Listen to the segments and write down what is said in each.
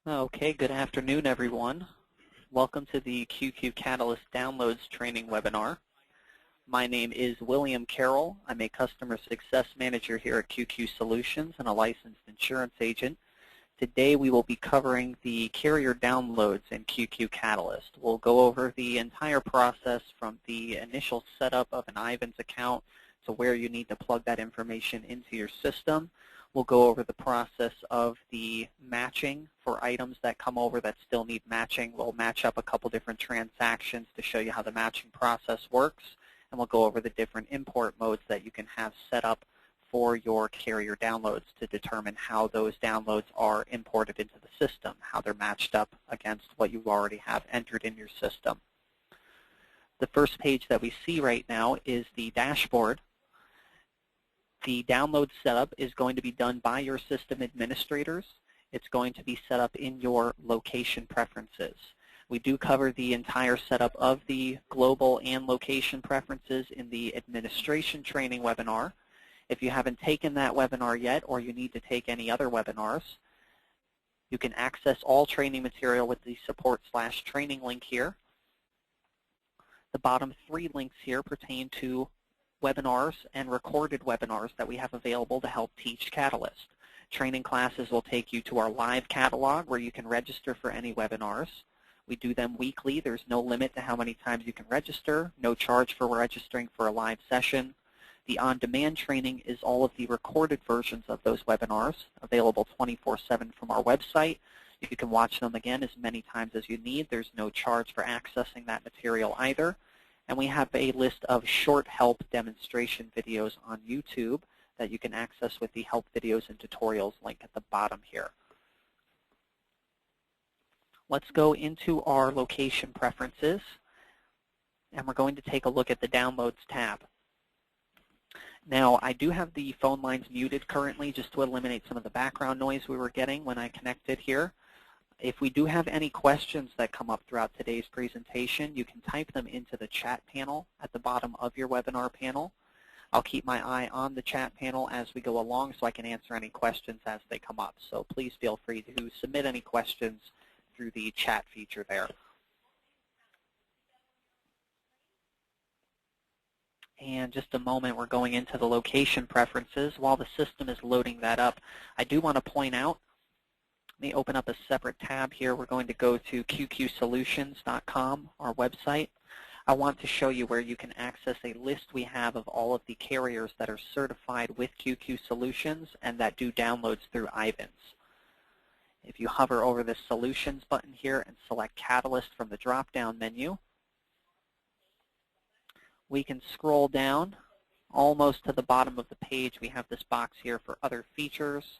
Okay, good afternoon, everyone. Welcome to the QQCatalyst Downloads Training webinar. My name is William Carroll. I'm a Customer Success Manager here at QQSolutions and a licensed insurance agent. Today we will be covering the carrier downloads in QQCatalyst. We'll go over the entire process from the initial setup of an IVANS account to where you need to plug that information into your system. We'll go over the process of the matching for items that come over that still need matching. We'll match up a couple different transactions to show you how the matching process works, and we'll go over the different import modes that you can have set up for your carrier downloads to determine how those downloads are imported into the system, how they're matched up against what you already have entered in your system. The first page that we see right now is the dashboard. The download setup is going to be done by your system administrators. It's going to be set up in your location preferences. We do cover the entire setup of the global and location preferences in the administration training webinar. If you haven't taken that webinar yet, or you need to take any other webinars, you can access all training material with the support/training link here. The bottom three links here pertain to webinars and recorded webinars that we have available to help teach Catalyst. Training classes will take you to our live catalog where you can register for any webinars. We do them weekly. There's no limit to how many times you can register, no charge for registering for a live session. The on-demand training is all of the recorded versions of those webinars, available 24/7 from our website. You can watch them again as many times as you need. There's no charge for accessing that material either. And we have a list of short help demonstration videos on YouTube that you can access with the help videos and tutorials link at the bottom here. Let's go into our location preferences, and we're going to take a look at the Downloads tab. Now, I do have the phone lines muted currently just to eliminate some of the background noise we were getting when I connected here. If we do have any questions that come up throughout today's presentation, you can type them into the chat panel at the bottom of your webinar panel. I'll keep my eye on the chat panel as we go along so I can answer any questions as they come up. So please feel free to submit any questions through the chat feature there. And just a moment, we're going into the location preferences. While the system is loading that up, I do want to point out, let me open up a separate tab here. We're going to go to QQSolutions.com, our website. I want to show you where you can access a list we have of all of the carriers that are certified with QQSolutions and that do downloads through IVANS. If you hover over the Solutions button here and select Catalyst from the drop-down menu, we can scroll down almost to the bottom of the page. We have this box here for other features.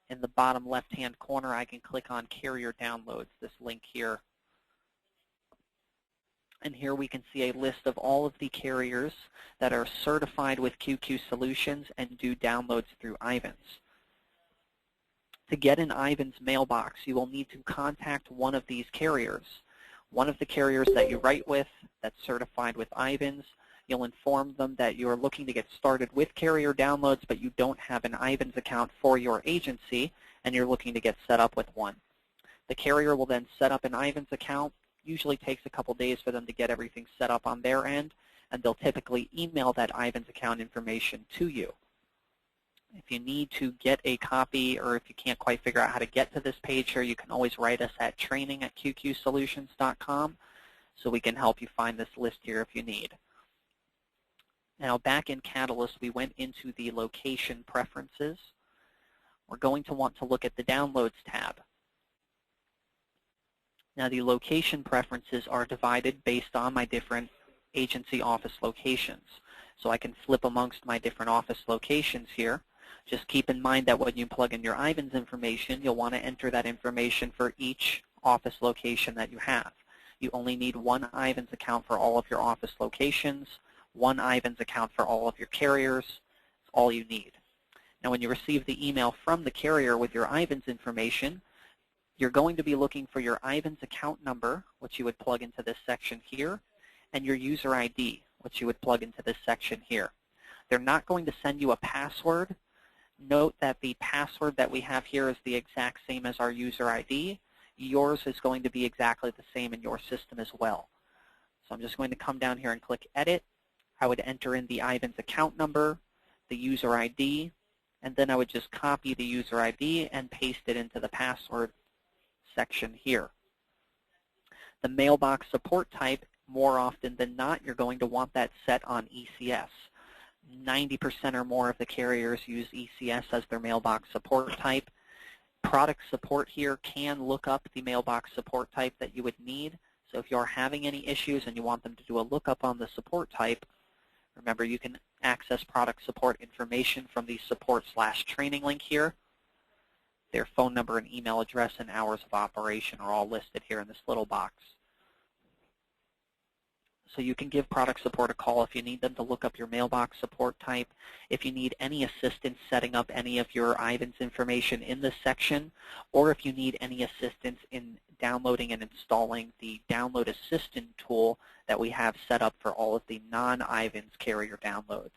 In the bottom left-hand corner, I can click on Carrier Downloads, this link here. And here we can see a list of all of the carriers that are certified with QQSolutions and do downloads through IVANS. To get an IVANS mailbox, you will need to contact one of these carriers. One of the carriers that you write with that's certified with IVANS, you'll inform them that you're looking to get started with carrier downloads, but you don't have an IVANS account for your agency, and you're looking to get set up with one. The carrier will then set up an IVANS account. Usually takes a couple days for them to get everything set up on their end, and they'll typically email that IVANS account information to you. If you need to get a copy, or if you can't quite figure out how to get to this page here, you can always write us at training@QQSolutions.com so we can help you find this list here if you need. Now, back in Catalyst, we went into the location preferences. We're going to want to look at the Downloads tab. Now, the location preferences are divided based on my different agency office locations. So I can flip amongst my different office locations here. Just keep in mind that when you plug in your IVANS information, you'll want to enter that information for each office location that you have. You only need one IVANS account for all of your office locations, one IVANS account for all of your carriers. That's all you need. Now, when you receive the email from the carrier with your IVANS information, you're going to be looking for your IVANS account number, which you would plug into this section here, and your user ID, which you would plug into this section here. They're not going to send you a password Note that the password that we have here is the exact same as our user ID. Yours is going to be exactly the same in your system as well. So I'm just going to come down here and click Edit. I would enter in the Ivan's account number, the user ID, and then I would just copy the user ID and paste it into the password section here. The mailbox support type, more often than not, you're going to want that set on ECS. 90% or more of the carriers use ECS as their mailbox support type. Product support here can look up the mailbox support type that you would need. So if you're having any issues and you want them to do a lookup on the support type, remember you can access product support information from the support/training link here. Their phone number and email address and hours of operation are all listed here in this little box. So you can give product support a call if you need them to look up your mailbox support type. If you need any assistance setting up any of your Ivan's information in this section, or if you need any assistance in downloading and installing the Download Assistant tool that we have set up for all of the non-Ivan's carrier downloads.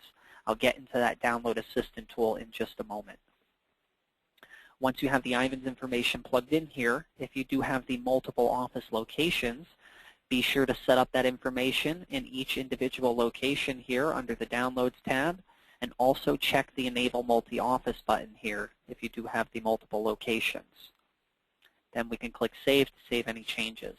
I'll get into that Download Assistant tool in just a moment. Once you have the Ivan's information plugged in here, if you do have the multiple office locations, be sure to set up that information in each individual location here under the Downloads tab, and also check the Enable Multi-Office button here if you do have the multiple locations. Then we can click Save to save any changes.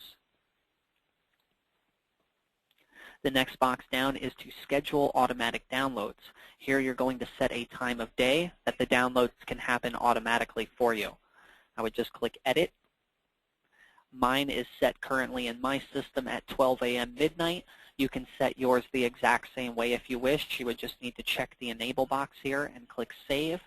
The next box down is to schedule automatic downloads. Here you're going to set a time of day that the downloads can happen automatically for you. I would just click Edit. Mine is set currently in my system at 12 a.m. midnight. You can set yours the exact same way if you wish. You would just need to check the Enable box here and click Save.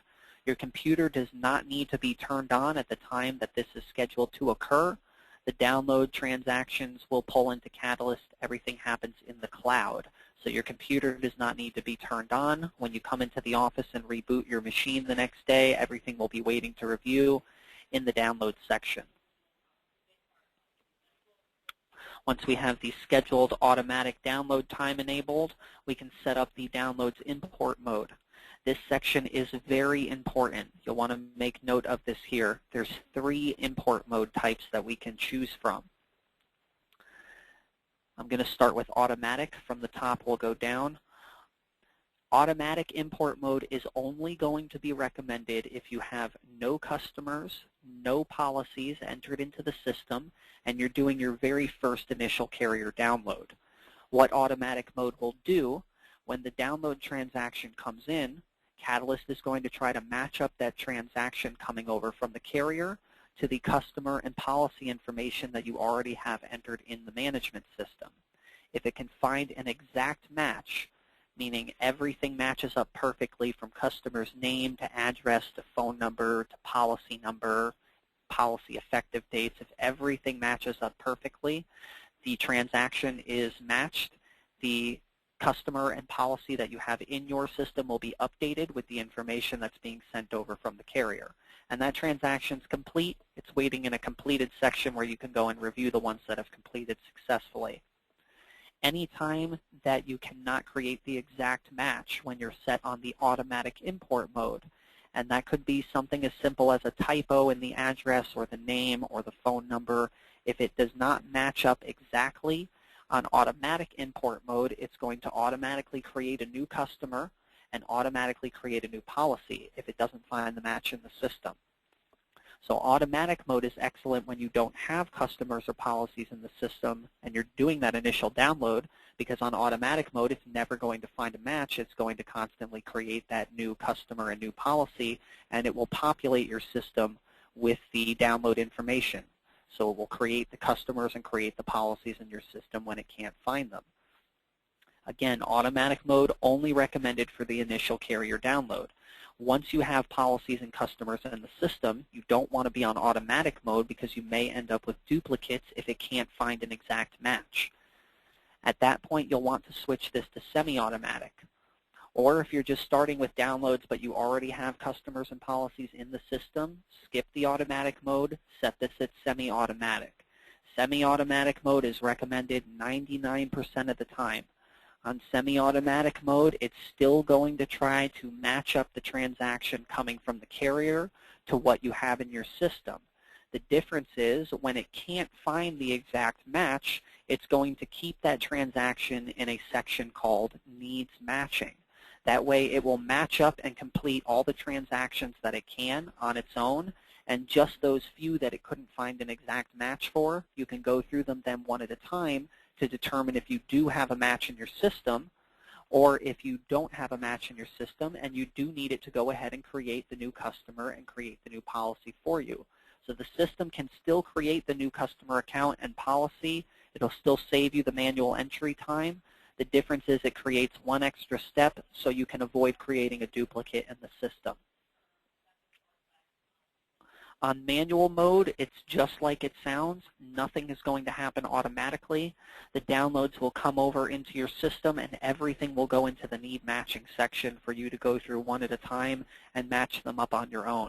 Your computer does not need to be turned on at the time that this is scheduled to occur. The download transactions will pull into Catalyst. Everything happens in the cloud. So your computer does not need to be turned on. When you come into the office and reboot your machine the next day, everything will be waiting to review in the download section. Once we have the scheduled automatic download time enabled, we can set up the downloads import mode. This section is very important. You'll want to make note of this here. There's 3 import mode types that we can choose from. I'm going to start with automatic. From the top, we'll go down. Automatic import mode is only going to be recommended if you have no customers, no policies entered into the system, and you're doing your very first initial carrier download. What automatic mode will do, when the download transaction comes in, Catalyst is going to try to match up that transaction coming over from the carrier to the customer and policy information that you already have entered in the management system. If it can find an exact match, meaning everything matches up perfectly from customer's name to address to phone number to policy number, policy effective dates, if everything matches up perfectly, the transaction is matched. The customer and policy that you have in your system will be updated with the information that's being sent over from the carrier. And that transaction's complete. It's waiting in a completed section where you can go and review the ones that have completed successfully. Anytime that you cannot create the exact match when you're set on the automatic import mode, and that could be something as simple as a typo in the address or the name or the phone number. If it does not match up exactly on automatic import mode, it's going to automatically create a new customer and automatically create a new policy if it doesn't find the match in the system. So automatic mode is excellent when you don't have customers or policies in the system and you're doing that initial download, because on automatic mode, it's never going to find a match. It's going to constantly create that new customer and new policy, and it will populate your system with the download information. So it will create the customers and create the policies in your system when it can't find them. Again, automatic mode only recommended for the initial carrier download. Once you have policies and customers in the system, you don't want to be on automatic mode because you may end up with duplicates if it can't find an exact match. At that point, you'll want to switch this to semi-automatic. Or if you're just starting with downloads but you already have customers and policies in the system, skip the automatic mode, set this at semi-automatic. Semi-automatic mode is recommended 99% of the time. On semi-automatic mode, it's still going to try to match up the transaction coming from the carrier to what you have in your system. The difference is when it can't find the exact match, it's going to keep that transaction in a section called needs matching. That way it will match up and complete all the transactions that it can on its own, and just those few that it couldn't find an exact match for, you can go through them then one at a time to determine if you do have a match in your system, or if you don't have a match in your system and you do need it to go ahead and create the new customer and create the new policy for you. So the system can still create the new customer account and policy. It'll still save you the manual entry time. The difference is it creates one extra step so you can avoid creating a duplicate in the system. On manual mode, it's just like it sounds. Nothing is going to happen automatically. The downloads will come over into your system and everything will go into the need matching section for you to go through one at a time and match them up on your own.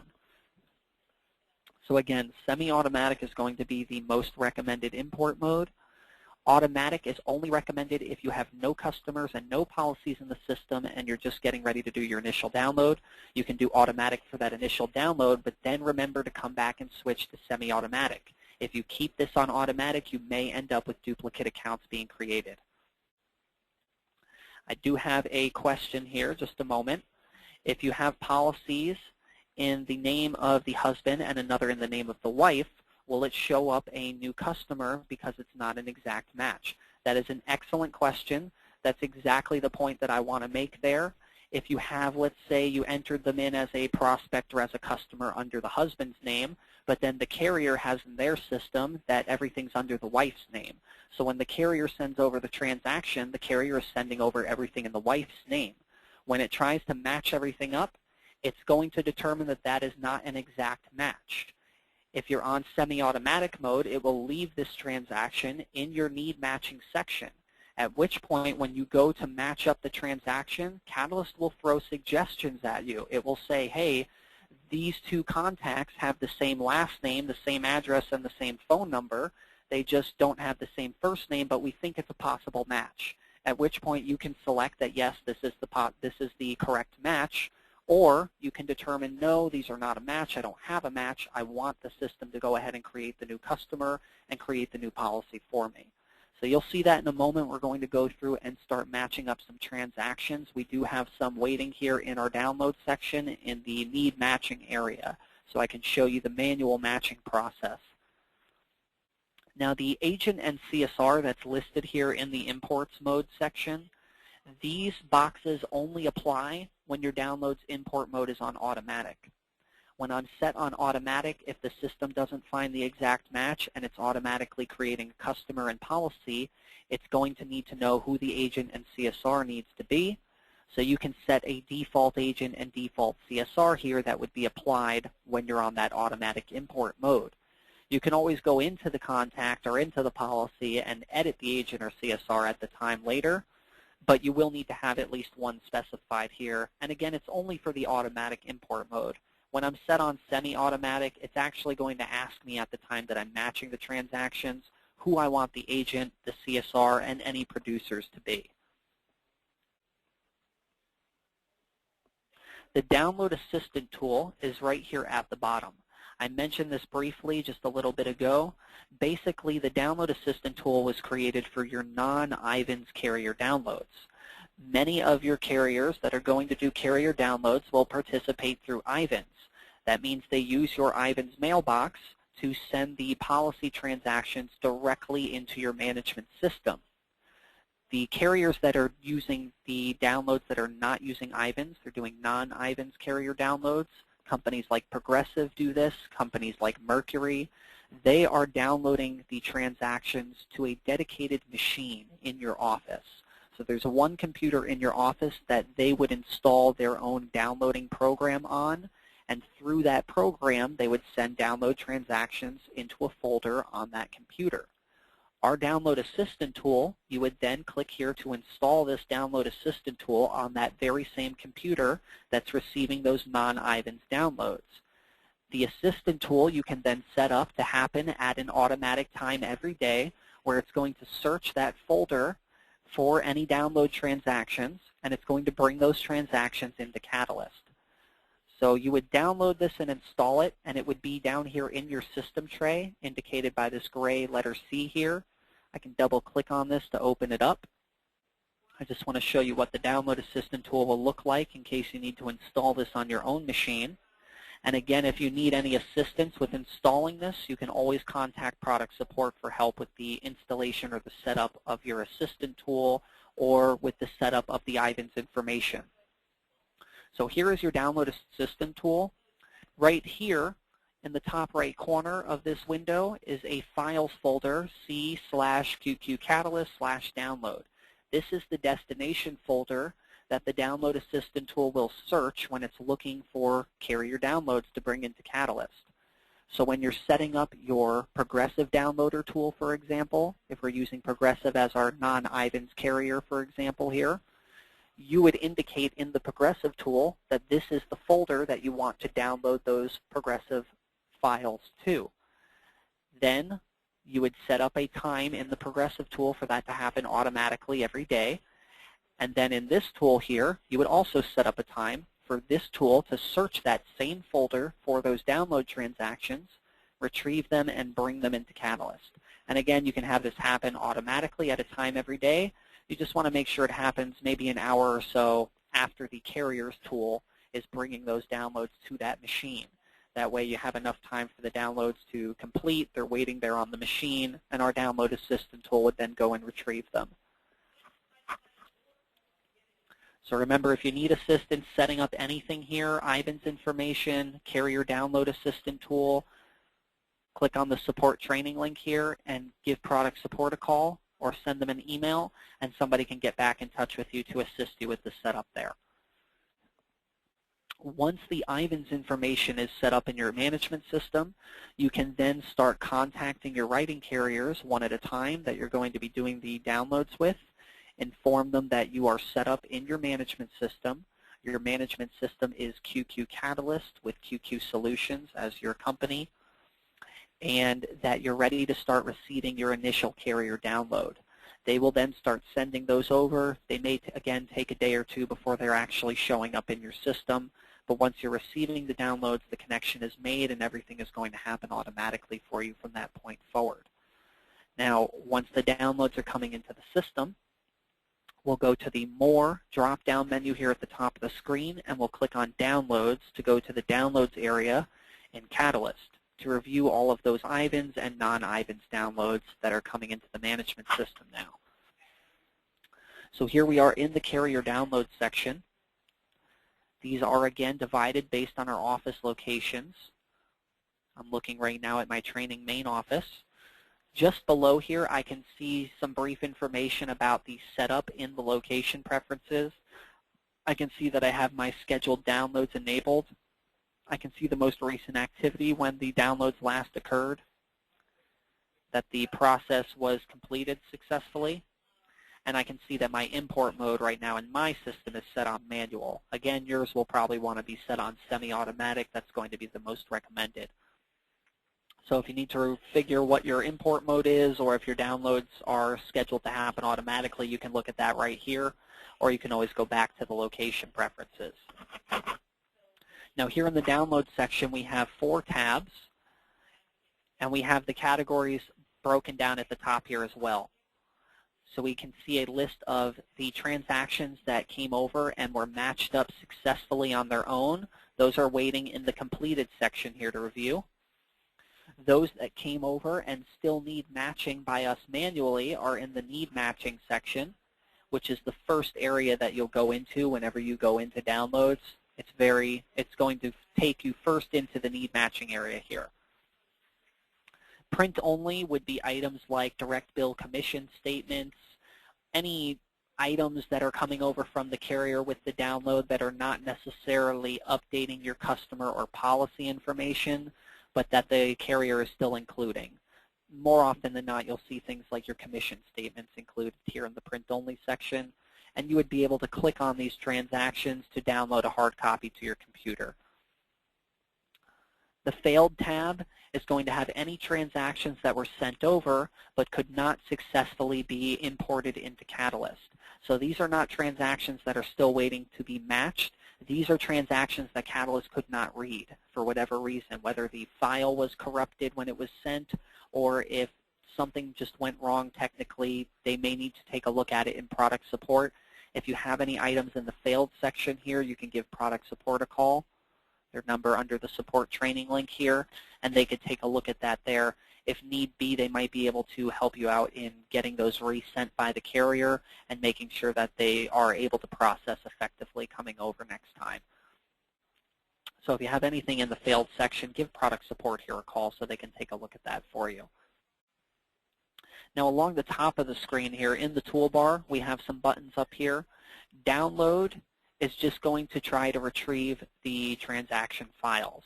So again, semi-automatic is going to be the most recommended import mode. Automatic is only recommended if you have no customers and no policies in the system and you're just getting ready to do your initial download. You can do automatic for that initial download, but then remember to come back and switch to semi-automatic. If you keep this on automatic, you may end up with duplicate accounts being created. I do have a question here, just a moment. If you have policies in the name of the husband and another in the name of the wife, will it show up a new customer because it's not an exact match? That is an excellent question. That's exactly the point that I want to make there. If you have, let's say, you entered them in as a prospect or as a customer under the husband's name, but then the carrier has in their system that everything's under the wife's name. So when the carrier sends over the transaction, the carrier is sending over everything in the wife's name. When it tries to match everything up, it's going to determine that that is not an exact match. If you're on semi-automatic mode, it will leave this transaction in your need matching section, at which point when you go to match up the transaction, Catalyst will throw suggestions at you. It will say, hey, these two contacts have the same last name, the same address, and the same phone number. They just don't have the same first name, but we think it's a possible match, at which point you can select that, yes, this is the correct match. Or you can determine, no, these are not a match. I don't have a match. I want the system to go ahead and create the new customer and create the new policy for me. So you'll see that in a moment. We're going to go through and start matching up some transactions. We do have some waiting here in our download section in the need matching area, so I can show you the manual matching process. Now the agent and CSR that's listed here in the imports mode section, these boxes only apply when your downloads import mode is on automatic. When I'm set on automatic, if the system doesn't find the exact match and it's automatically creating a customer and policy, it's going to need to know who the agent and CSR needs to be. So you can set a default agent and default CSR here that would be applied when you're on that automatic import mode. You can always go into the contact or into the policy and edit the agent or CSR at the time later, but you will need to have at least one specified here. And again, it's only for the automatic import mode. When I'm set on semi-automatic, it's actually going to ask me at the time that I'm matching the transactions who I want the agent, the CSR, and any producers to be. The Download Assistant tool is right here at the bottom. I mentioned this briefly just a little bit ago. Basically, the Download Assistant tool was created for your non-IVANS carrier downloads. Many of your carriers that are going to do carrier downloads will participate through IVANS. That means they use your IVANS mailbox to send the policy transactions directly into your management system. The carriers that are using the downloads that are not using IVANS, they're doing non-IVANS carrier downloads. Companies like Progressive do this, companies like Mercury. They are downloading the transactions to a dedicated machine in your office. So there's one computer in your office that they would install their own downloading program on, and through that program they would send download transactions into a folder on that computer. Our Download Assistant tool, you would then click here to install this Download Assistant tool on that very same computer that's receiving those non-IVANS downloads. The Assistant tool you can then set up to happen at an automatic time every day, where it's going to search that folder for any download transactions, and it's going to bring those transactions into Catalyst. So you would download this and install it, and it would be down here in your system tray, indicated by this gray letter C here. I can double-click on this to open it up. I just want to show you what the Download Assistant tool will look like in case you need to install this on your own machine. And again, if you need any assistance with installing this, you can always contact product support for help with the installation or the setup of your assistant tool or with the setup of the Ivan's information. So here is your Download Assistant tool. Right here in the top right corner of this window is a Files folder, C/QQCatalyst/download. This is the destination folder that the Download Assistant tool will search when it's looking for carrier downloads to bring into Catalyst. So when you're setting up your Progressive downloader tool, for example, if we're using Progressive as our non-Ivan's carrier, for example here, you would indicate in the Progressive tool that this is the folder that you want to download those Progressive files to. Then you would set up a time in the Progressive tool for that to happen automatically every day. And then in this tool here, you would also set up a time for this tool to search that same folder for those download transactions, retrieve them, and bring them into Catalyst. And again, you can have this happen automatically at a time every day. You just want to make sure it happens maybe an hour or so after the carrier's tool is bringing those downloads to that machine. That way you have enough time for the downloads to complete. They're waiting there on the machine, and our Download Assistant tool would then go and retrieve them. So remember, if you need assistance setting up anything here, Ivan's information, Carrier Download Assistant tool, click on the support training link here and give product support a call or send them an email, and somebody can get back in touch with you to assist you with the setup there. Once the Ivan's information is set up in your management system, you can then start contacting your writing carriers one at a time that you're going to be doing the downloads with. Inform them that you are set up in your management system. Your management system is QQCatalyst with QQSolutions as your company, and that you're ready to start receiving your initial carrier download. They will then start sending those over. They may, again, take a day or two before they're actually showing up in your system. But once you're receiving the downloads, the connection is made, and everything is going to happen automatically for you from that point forward. Now, once the downloads are coming into the system, we'll go to the More drop-down menu here at the top of the screen, and we'll click on Downloads to go to the Downloads area in Catalyst to review all of those Ivan's and non-Ivan's downloads that are coming into the management system now. So here we are in the carrier download section. These are, again, divided based on our office locations. I'm looking right now at my training main office. Just below here, I can see some brief information about the setup in the location preferences. I can see that I have my scheduled downloads enabled. I can see the most recent activity when the downloads last occurred, that the process was completed successfully, and I can see that my import mode right now in my system is set on manual. Again, yours will probably want to be set on semi-automatic. That's going to be the most recommended. So if you need to figure what your import mode is, or if your downloads are scheduled to happen automatically, you can look at that right here, or you can always go back to the location preferences. Now here in the download section, we have 4 tabs, and we have the categories broken down at the top here as well. So we can see a list of the transactions that came over and were matched up successfully on their own. Those are waiting in the completed section here to review. Those that came over and still need matching by us manually are in the need matching section, which is the first area that you'll go into whenever you go into downloads. It's going to take you first into the need matching area here. Print only would be items like direct bill commission statements, any items that are coming over from the carrier with the download that are not necessarily updating your customer or policy information, but that the carrier is still including. More often than not, you'll see things like your commission statements included here in the print only section, and you would be able to click on these transactions to download a hard copy to your computer. The failed tab is going to have any transactions that were sent over but could not successfully be imported into Catalyst. So these are not transactions that are still waiting to be matched. These are transactions that Catalyst could not read for whatever reason, whether the file was corrupted when it was sent or if something just went wrong technically. They may need to take a look at it in product support. If you have any items in the failed section here, you can give product support a call. Their number under the support training link here, and they could take a look at that there. If need be, they might be able to help you out in getting those resent by the carrier and making sure that they are able to process effectively coming over next time. So if you have anything in the failed section, give product support here a call so they can take a look at that for you. Now along the top of the screen here in the toolbar, we have some buttons up here. Download is just going to try to retrieve the transaction files.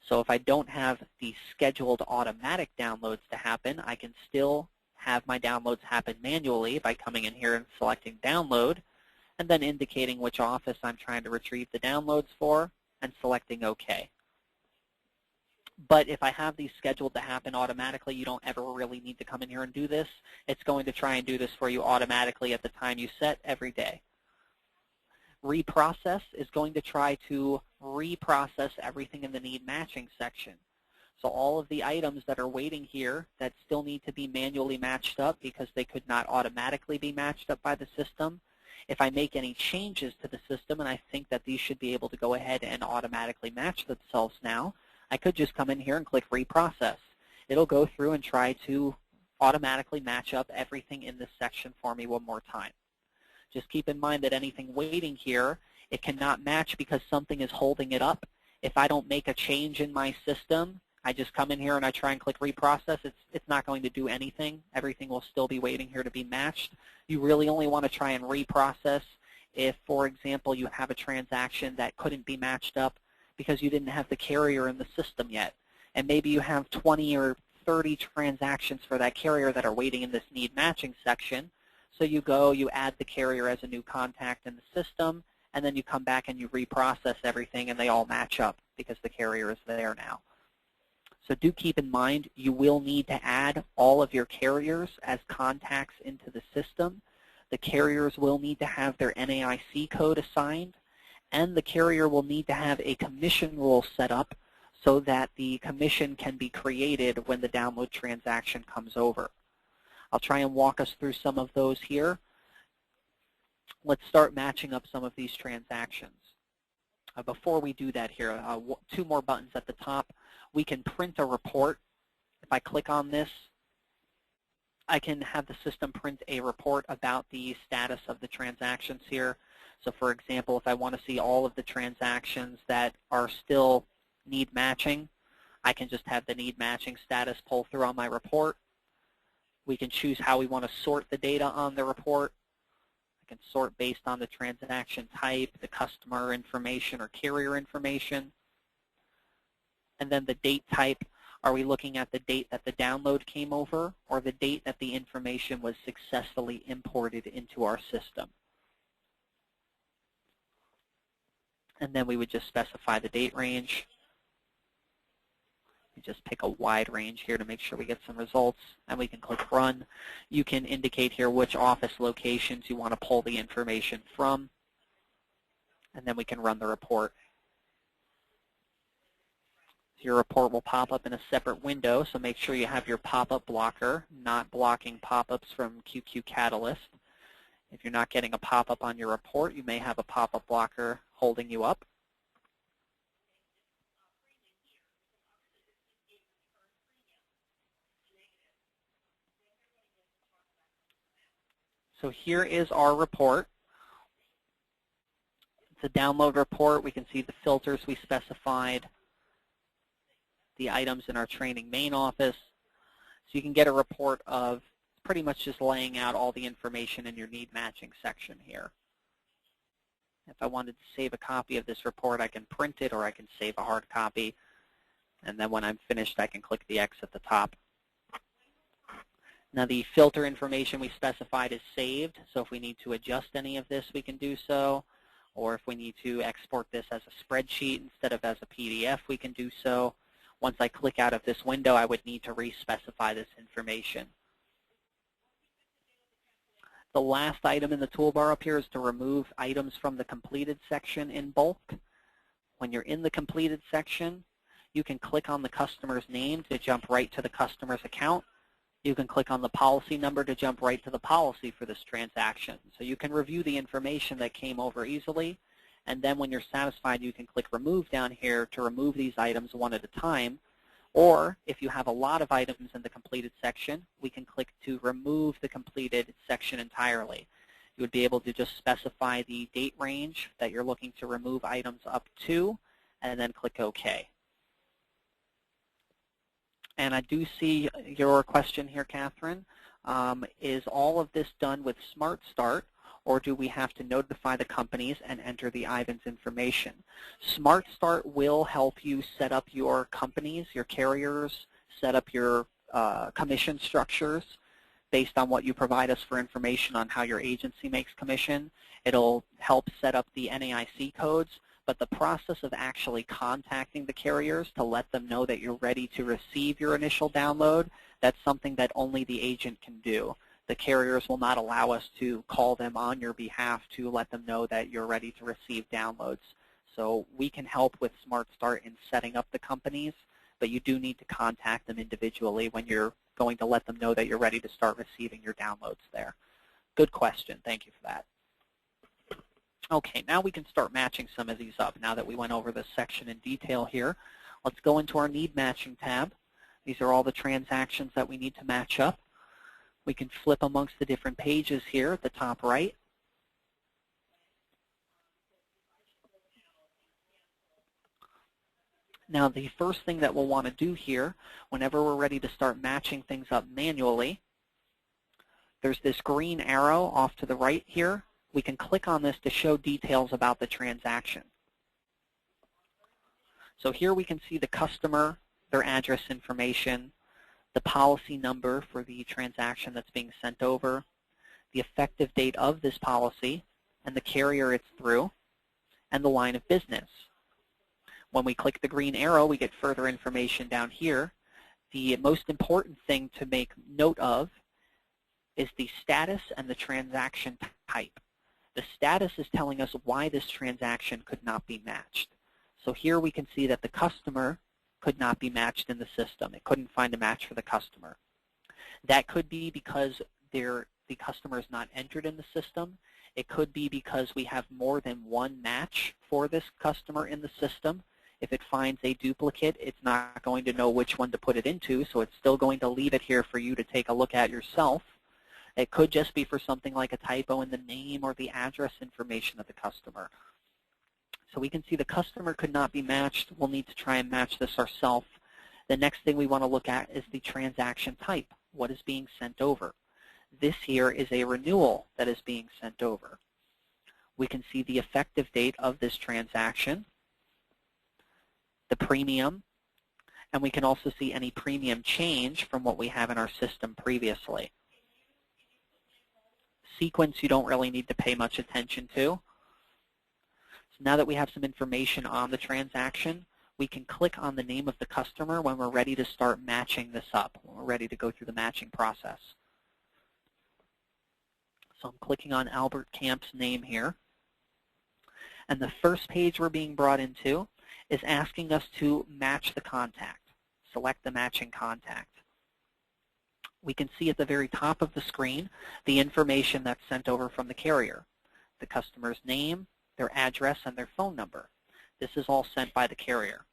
So if I don't have the scheduled automatic downloads to happen, I can still have my downloads happen manually by coming in here and selecting download and then indicating which office I'm trying to retrieve the downloads for and selecting OK. But if I have these scheduled to happen automatically, you don't ever really need to come in here and do this. It's going to try and do this for you automatically at the time you set every day. Reprocess is going to try to reprocess everything in the need matching section. So all of the items that are waiting here that still need to be manually matched up because they could not automatically be matched up by the system, if I make any changes to the system and I think that these should be able to go ahead and automatically match themselves now, I could just come in here and click reprocess. It'll go through and try to automatically match up everything in this section for me one more time. Just keep in mind that anything waiting here, it cannot match because something is holding it up. If I don't make a change in my system, I just come in here and I try and click reprocess, it's not going to do anything. Everything will still be waiting here to be matched. You really only want to try and reprocess if, for example, you have a transaction that couldn't be matched up because you didn't have the carrier in the system yet. And maybe you have 20 or 30 transactions for that carrier that are waiting in this need matching section. So you go, you add the carrier as a new contact in the system, and then you come back and you reprocess everything, and they all match up because the carrier is there now. So do keep in mind you will need to add all of your carriers as contacts into the system. The carriers will need to have their NAIC code assigned, and the carrier will need to have a commission rule set up so that the commission can be created when the download transaction comes over. I'll try and walk us through some of those here. Let's start matching up some of these transactions. Before we do that here, two more buttons at the top. We can print a report. If I click on this, I can have the system print a report about the status of the transactions here. So for example, if I want to see all of the transactions that are still need matching, I can just have the need matching status pull through on my report. We can choose how we want to sort the data on the report. I can sort based on the transaction type, the customer information or carrier information. And then the date type, are we looking at the date that the download came over or the date that the information was successfully imported into our system? And then we would just specify the date range. We just pick a wide range here to make sure we get some results, and we can click Run. You can indicate here which office locations you want to pull the information from, and then we can run the report. Your report will pop up in a separate window, so make sure you have your pop-up blocker, not blocking pop-ups from QQCatalyst. If you're not getting a pop-up on your report, you may have a pop-up blocker holding you up. So here is our report. It's a download report. We can see the filters we specified, the items in our training main office. So you can get a report of pretty much just laying out all the information in your need matching section here. If I wanted to save a copy of this report, I can print it or I can save a hard copy. And then when I'm finished, I can click the X at the top. Now the filter information we specified is saved, so if we need to adjust any of this, we can do so. Or if we need to export this as a spreadsheet instead of as a PDF, we can do so. Once I click out of this window, I would need to re-specify this information. The last item in the toolbar up here is to remove items from the completed section in bulk. When you're in the completed section, you can click on the customer's name to jump right to the customer's account. You can click on the policy number to jump right to the policy for this transaction. So you can review the information that came over easily, and then when you're satisfied, you can click Remove down here to remove these items one at a time. Or if you have a lot of items in the completed section, we can click to remove the completed section entirely. You would be able to just specify the date range that you're looking to remove items up to, and then click OK. And I do see your question here, Catherine. Is all of this done with Smart Start, or do we have to notify the companies and enter the IBAN's information? Smart Start will help you set up your companies, your carriers, set up your commission structures based on what you provide us for information on how your agency makes commission. It'll help set up the NAIC codes, but the process of actually contacting the carriers to let them know that you're ready to receive your initial download, that's something that only the agent can do. The carriers will not allow us to call them on your behalf to let them know that you're ready to receive downloads. So we can help with Smart Start in setting up the companies, but you do need to contact them individually when you're going to let them know that you're ready to start receiving your downloads there. Good question. Thank you for that. Okay, now we can start matching some of these up. Now that we went over this section in detail here, let's go into our Need Matching tab. These are all the transactions that we need to match up. We can flip amongst the different pages here at the top right. Now, the first thing that we'll want to do here, whenever we're ready to start matching things up manually, there's this green arrow off to the right here. We can click on this to show details about the transaction. So here we can see the customer, their address information, the policy number for the transaction that's being sent over, the effective date of this policy, and the carrier it's through, and the line of business. When we click the green arrow, we get further information down here. The most important thing to make note of is the status and the transaction type. The status is telling us why this transaction could not be matched. So here we can see that the customer could not be matched in the system. It couldn't find a match for the customer. That could be because the customer is not entered in the system. It could be because we have more than one match for this customer in the system. If it finds a duplicate, it's not going to know which one to put it into, so it's still going to leave it here for you to take a look at yourself. It could just be for something like a typo in the name or the address information of the customer. So we can see the customer could not be matched. We'll need to try and match this ourselves. The next thing we want to look at is the transaction type. What is being sent over? This here is a renewal that is being sent over. We can see the effective date of this transaction, the premium, and we can also see any premium change from what we have in our system previously. Sequence you don't really need to pay much attention to. So now that we have some information on the transaction, we can click on the name of the customer when we're ready to start matching this up, when we're ready to go through the matching process. So I'm clicking on Albert Camp's name here. And the first page we're being brought into is asking us to match the contact. Select the matching contact. We can see at the very top of the screen the information that's sent over from the carrier, the customer's name, their address, and their phone number. This is all sent by the carrier.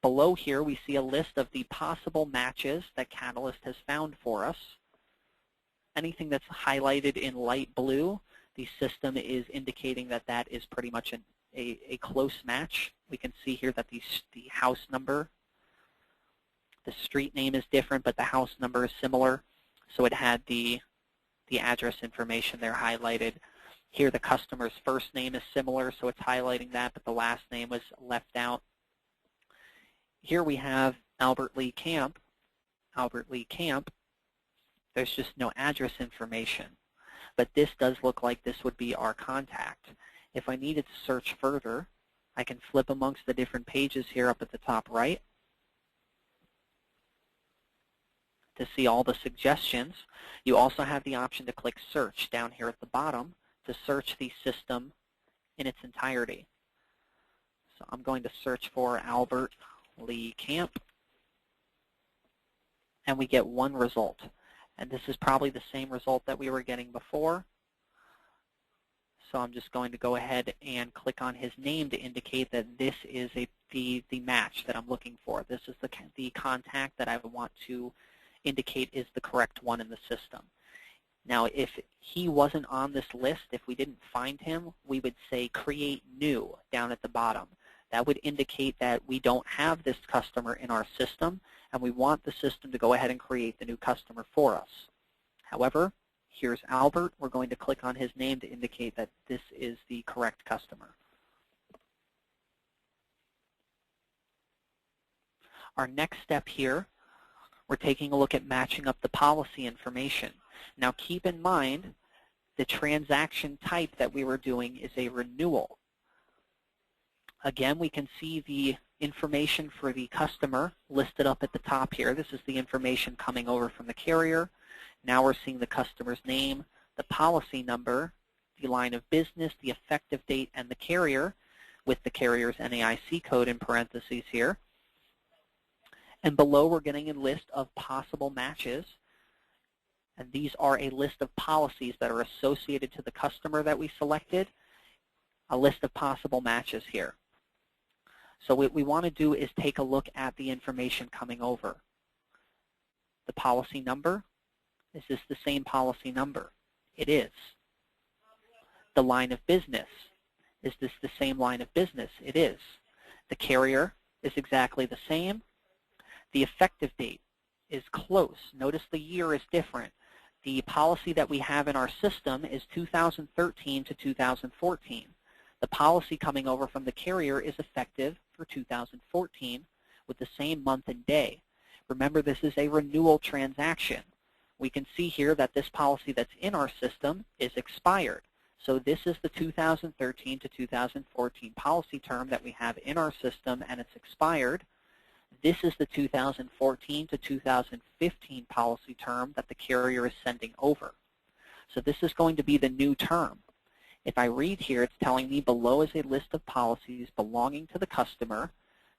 Below here, we see a list of the possible matches that Catalyst has found for us. Anything that's highlighted in light blue, the system is indicating that that is pretty much a close match. We can see here that the house number, the street name is different, but the house number is similar. So it had the address information there highlighted. Here the customer's first name is similar, so it's highlighting that, but the last name was left out. Here we have Albert Lee Camp. Albert Lee Camp. There's just no address information. But this does look like this would be our contact. If I needed to search further, I can flip amongst the different pages here up at the top right. to see all the suggestions. You also have the option to click Search down here at the bottom to search the system in its entirety. So I'm going to search for Albert Lee Camp, and we get one result. And this is probably the same result that we were getting before. So I'm just going to go ahead and click on his name to indicate that this is the match that I'm looking for. This is the contact that I want to indicate is the correct one in the system. Now, if he wasn't on this list, if we didn't find him, we would say Create New down at the bottom. That would indicate that we don't have this customer in our system, and we want the system to go ahead and create the new customer for us. However, here's Albert. We're going to click on his name to indicate that this is the correct customer. Our next step here, we're taking a look at matching up the policy information. Now keep in mind the transaction type that we were doing is a renewal. Again, we can see the information for the customer listed up at the top here. This is the information coming over from the carrier. Now we're seeing the customer's name, the policy number, the line of business, the effective date, and the carrier with the carrier's NAIC code in parentheses here. And below we're getting a list of possible matches. And these are a list of policies that are associated to the customer that we selected, a list of possible matches here. So what we want to do is take a look at the information coming over. The policy number, is this the same policy number? It is. The line of business, is this the same line of business? It is. The carrier is exactly the same. The effective date is close. Notice the year is different. The policy that we have in our system is 2013 to 2014. The policy coming over from the carrier is effective for 2014 with the same month and day. Remember, this is a renewal transaction. We can see here that this policy that's in our system is expired. So this is the 2013 to 2014 policy term that we have in our system, and it's expired. This is the 2014 to 2015 policy term that the carrier is sending over. So this is going to be the new term. If I read here, it's telling me below is a list of policies belonging to the customer.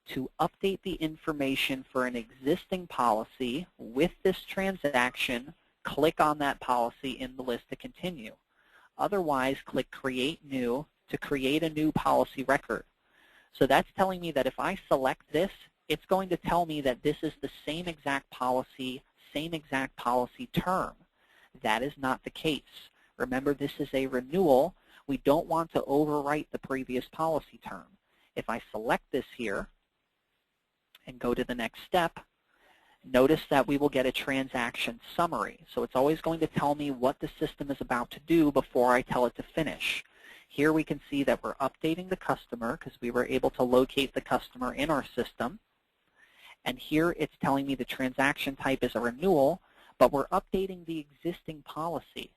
To update the information for an existing policy with this transaction, click on that policy in the list to continue. Otherwise, click Create New to create a new policy record. So that's telling me that if I select this, it's going to tell me that this is the same exact policy term. That is not the case. Remember, this is a renewal. We don't want to overwrite the previous policy term. If I select this here and go to the next step, notice that we will get a transaction summary. So it's always going to tell me what the system is about to do before I tell it to finish. Here we can see that we're updating the customer because we were able to locate the customer in our system. And here it's telling me the transaction type is a renewal, but we're updating the existing policy.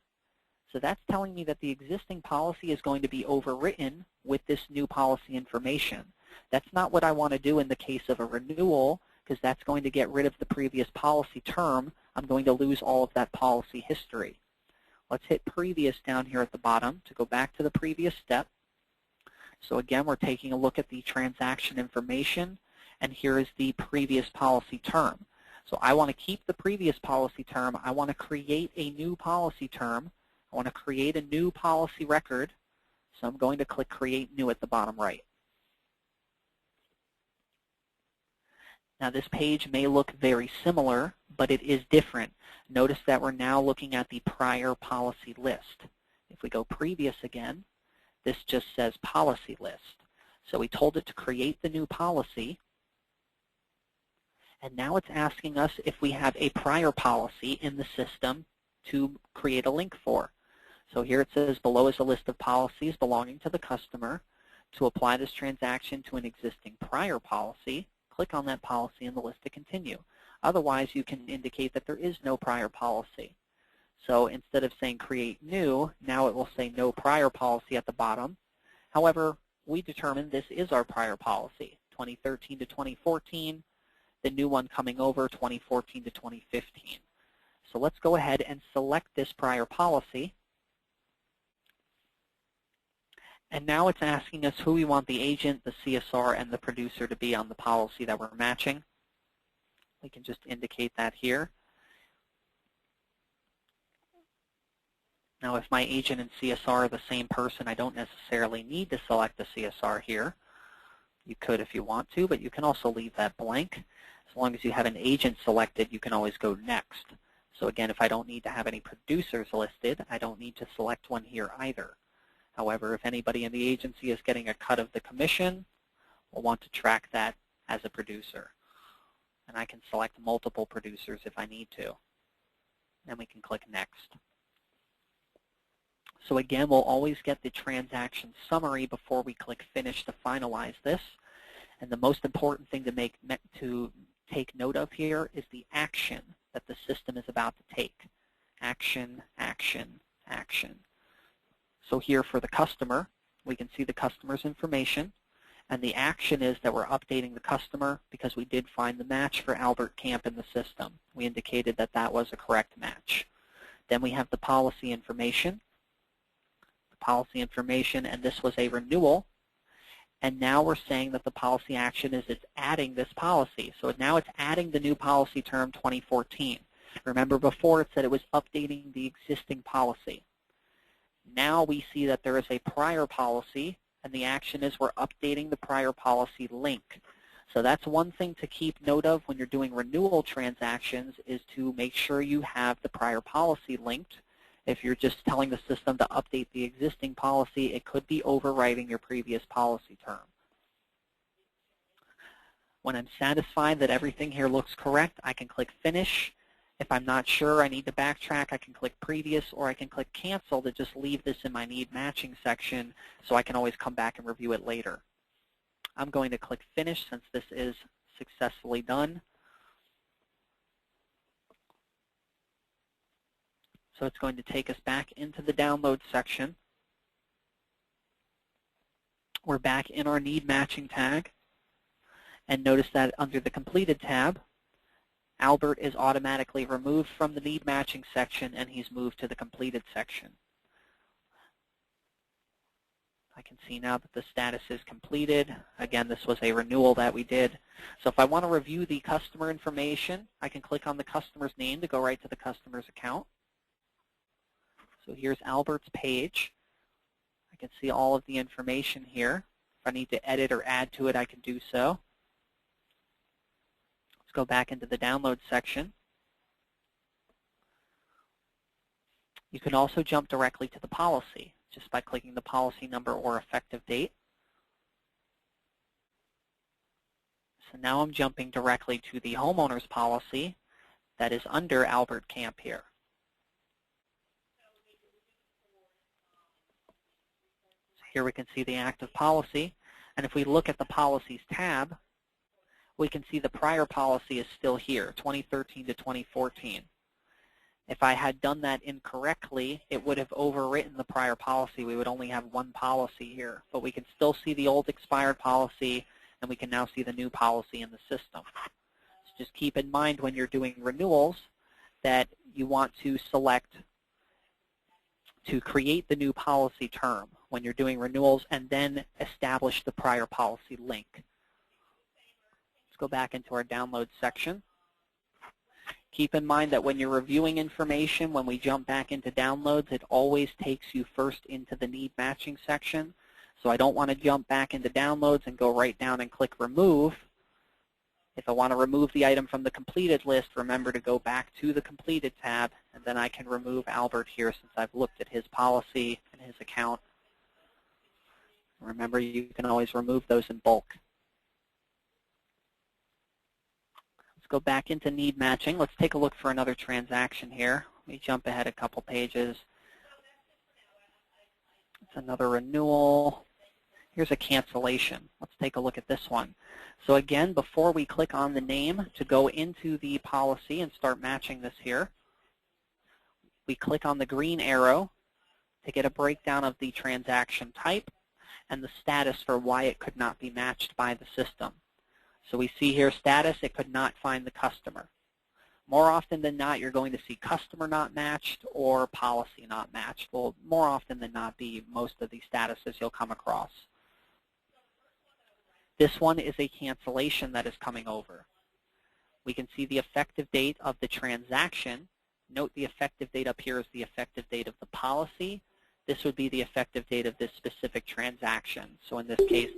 So that's telling me that the existing policy is going to be overwritten with this new policy information. That's not what I want to do in the case of a renewal, because that's going to get rid of the previous policy term. I'm going to lose all of that policy history. Let's hit Previous down here at the bottom to go back to the previous step. So again, we're taking a look at the transaction information, and here is the previous policy term. So I want to keep the previous policy term. I want to create a new policy term. I want to create a new policy record. So I'm going to click Create New at the bottom right. Now this page may look very similar, but it is different. Notice that we're now looking at the prior policy list. If we go Previous again, this just says Policy List. So we told it to create the new policy, and now it's asking us if we have a prior policy in the system to create a link for. So here it says below is a list of policies belonging to the customer. To apply this transaction to an existing prior policy, click on that policy in the list to continue. Otherwise, you can indicate that there is no prior policy. So instead of saying Create New, now it will say No Prior Policy at the bottom. However, we determined this is our prior policy, 2013 to 2014, the new one coming over 2014 to 2015. So let's go ahead and select this prior policy. And now it's asking us who we want the agent, the CSR, and the producer to be on the policy that we're matching. We can just indicate that here. Now, if my agent and CSR are the same person, I don't necessarily need to select the CSR here. You could if you want to, but you can also leave that blank. As long as you have an agent selected, you can always go next. So again, if I don't need to have any producers listed, I don't need to select one here either. However, if anybody in the agency is getting a cut of the commission, we'll want to track that as a producer. And I can select multiple producers if I need to. Then we can click Next. So again, we'll always get the transaction summary before we click Finish to finalize this. And the most important thing to take note of here is the action that the system is about to take. Action, action, action. So here for the customer, we can see the customer's information. And the action is that we're updating the customer because we did find the match for Albert Camp in the system. We indicated that that was a correct match. Then we have the policy information. And this was a renewal. And now we're saying that the policy action is it's adding this policy. So now it's adding the new policy term 2014. Remember before it said it was updating the existing policy. Now we see that there is a prior policy, and the action is we're updating the prior policy link. So that's one thing to keep note of when you're doing renewal transactions, is to make sure you have the prior policy linked. If you're just telling the system to update the existing policy, it could be overwriting your previous policy term. When I'm satisfied that everything here looks correct, I can click Finish. If I'm not sure, I need to backtrack, I can click Previous, or I can click Cancel to just leave this in my Need Matching section so I can always come back and review it later. I'm going to click Finish since this is successfully done. So it's going to take us back into the Download section. We're back in our Need Matching tag. And notice that under the Completed tab, Albert is automatically removed from the Need Matching section, and he's moved to the Completed section. I can see now that the status is completed. Again, this was a renewal that we did. So if I want to review the customer information, I can click on the customer's name to go right to the customer's account. So here's Albert's page. I can see all of the information here. If I need to edit or add to it, I can do so. Let's go back into the Download section. You can also jump directly to the policy just by clicking the policy number or effective date. So now I'm jumping directly to the homeowner's policy that is under Albert Camp here. So here we can see the active policy, and if we look at the Policies tab, we can see the prior policy is still here, 2013 to 2014. If I had done that incorrectly, it would have overwritten the prior policy. We would only have one policy here, but we can still see the old expired policy, and we can now see the new policy in the system. So just keep in mind when you're doing renewals that you want to select to create the new policy term when you're doing renewals, and then establish the prior policy link. Let's go back into our Download section. Keep in mind that when you're reviewing information, when we jump back into Downloads, it always takes you first into the Need Matching section. So I don't want to jump back into Downloads and go right down and click Remove. If I want to remove the item from the Completed list, remember to go back to the Completed tab, and then I can remove Albert here since I've looked at his policy and his account. Remember, you can always remove those in bulk. Go back into Need Matching. Let's take a look for another transaction here. Let me jump ahead a couple pages. It's another renewal. Here's a cancellation. Let's take a look at this one. So again, before we click on the name to go into the policy and start matching this here, we click on the green arrow to get a breakdown of the transaction type and the status for why it could not be matched by the system. So we see here status, it could not find the customer. More often than not, you're going to see customer not matched or policy not matched. Will more often than not be most of the statuses you'll come across. This one is a cancellation that is coming over. We can see the effective date of the transaction. Note the effective date up here is the effective date of the policy. This would be the effective date of this specific transaction. So in this case,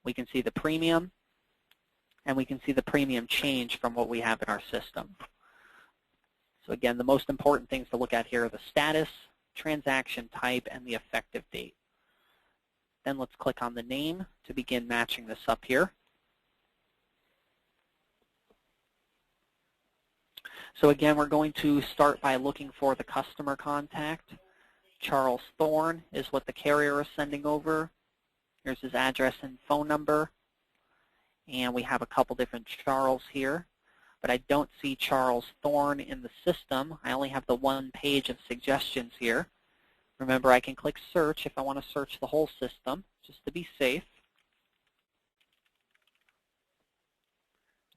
we can see the premium, and we can see the premium change from what we have in our system. So again, the most important things to look at here are the status, transaction type, and the effective date. Then let's click on the name to begin matching this up here. So again, we're going to start by looking for the customer contact. Charles Thorne is what the carrier is sending over. Here's his address and phone number. And we have a couple different Charles here, but I don't see Charles Thorne in the system. I only have the one page of suggestions here. Remember, I can click search if I want to search the whole system, just to be safe.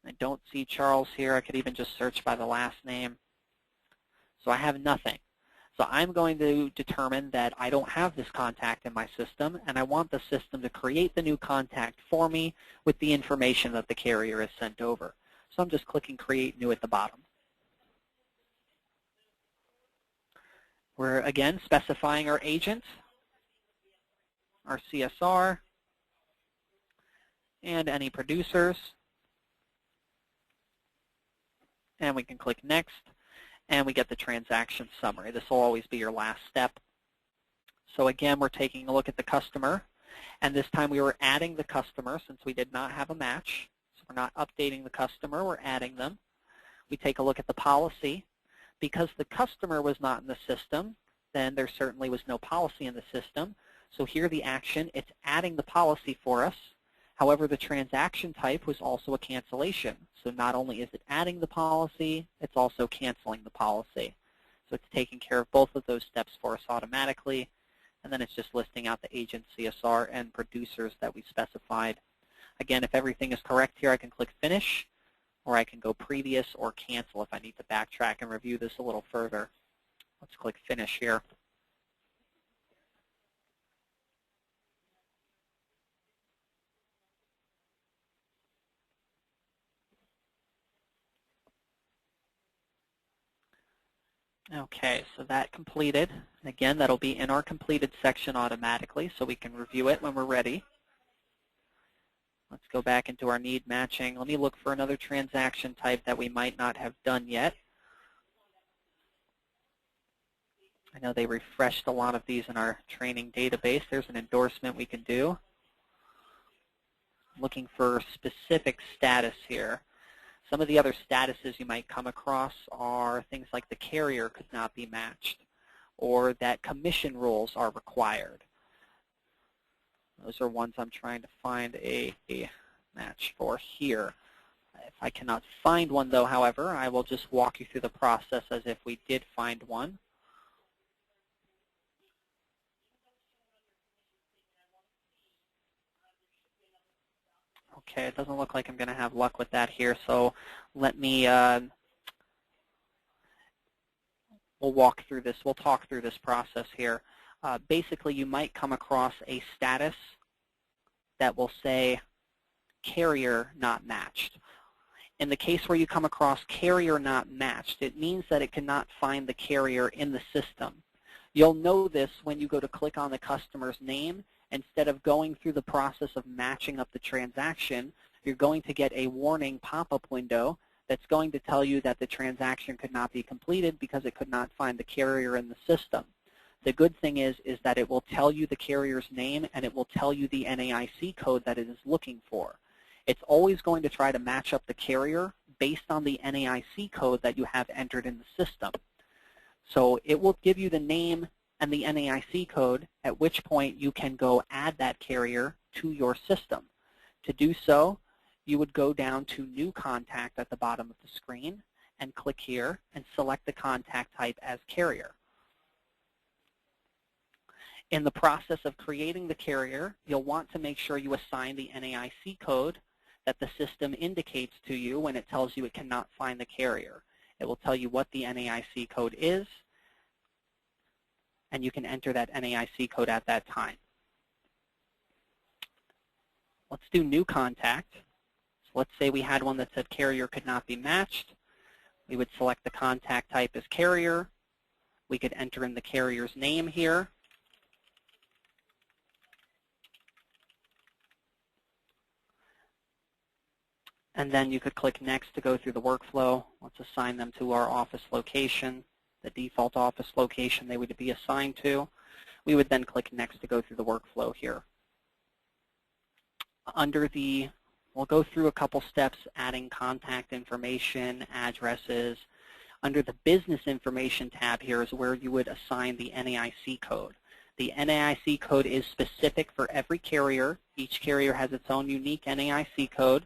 I don't see Charles here. I could even just search by the last name. So I have nothing. So I'm going to determine that I don't have this contact in my system, and I want the system to create the new contact for me with the information that the carrier has sent over. So I'm just clicking Create New at the bottom. We're, again, specifying our agent, our CSR, and any producers. And we can click Next, and we get the transaction summary. This will always be your last step. So again, we're taking a look at the customer, and this time we were adding the customer since we did not have a match. So we're not updating the customer, we're adding them. We take a look at the policy. Because the customer was not in the system, then there certainly was no policy in the system. So here the action, it's adding the policy for us. However, the transaction type was also a cancellation. So not only is it adding the policy, it's also canceling the policy. So it's taking care of both of those steps for us automatically. And then it's just listing out the agent, CSR, and producers that we specified. Again, if everything is correct here, I can click Finish, or I can go Previous or Cancel if I need to backtrack and review this a little further. Let's click Finish here. Okay, so that completed. And again, that'll be in our completed section automatically, so we can review it when we're ready. Let's go back into our need matching. Let me look for another transaction type that we might not have done yet. I know they refreshed a lot of these in our training database. There's an endorsement we can do. Looking for specific status here. Some of the other statuses you might come across are things like the carrier could not be matched, or that commission rules are required. Those are ones I'm trying to find a match for here. If I cannot find one, though, however, I will just walk you through the process as if we did find one. Okay, it doesn't look like I'm going to have luck with that here, so let me, we'll walk through this. We'll talk through this process here. Basically, you might come across a status that will say carrier not matched. In the case where you come across carrier not matched, it means that it cannot find the carrier in the system. You'll know this when you go to click on the customer's name. Instead of going through the process of matching up the transaction, you're going to get a warning pop-up window that's going to tell you that the transaction could not be completed because it could not find the carrier in the system. The good thing is that it will tell you the carrier's name and it will tell you the NAIC code that it is looking for. It's always going to try to match up the carrier based on the NAIC code that you have entered in the system. So it will give you the name and the NAIC code, at which point you can go add that carrier to your system. To do so, you would go down to New Contact at the bottom of the screen and click here and select the contact type as carrier. In the process of creating the carrier, you'll want to make sure you assign the NAIC code that the system indicates to you when it tells you it cannot find the carrier. It will tell you what the NAIC code is, and you can enter that NAIC code at that time. Let's do new contact. So let's say we had one that said carrier could not be matched. We would select the contact type as carrier. We could enter in the carrier's name here. And then you could click Next to go through the workflow. Let's assign them to our office location, the default office location they would be assigned to. We would then click Next to go through the workflow here. We'll go through a couple steps adding contact information, addresses. Under the Business Information tab here is where you would assign the NAIC code. The NAIC code is specific for every carrier. Each carrier has its own unique NAIC code,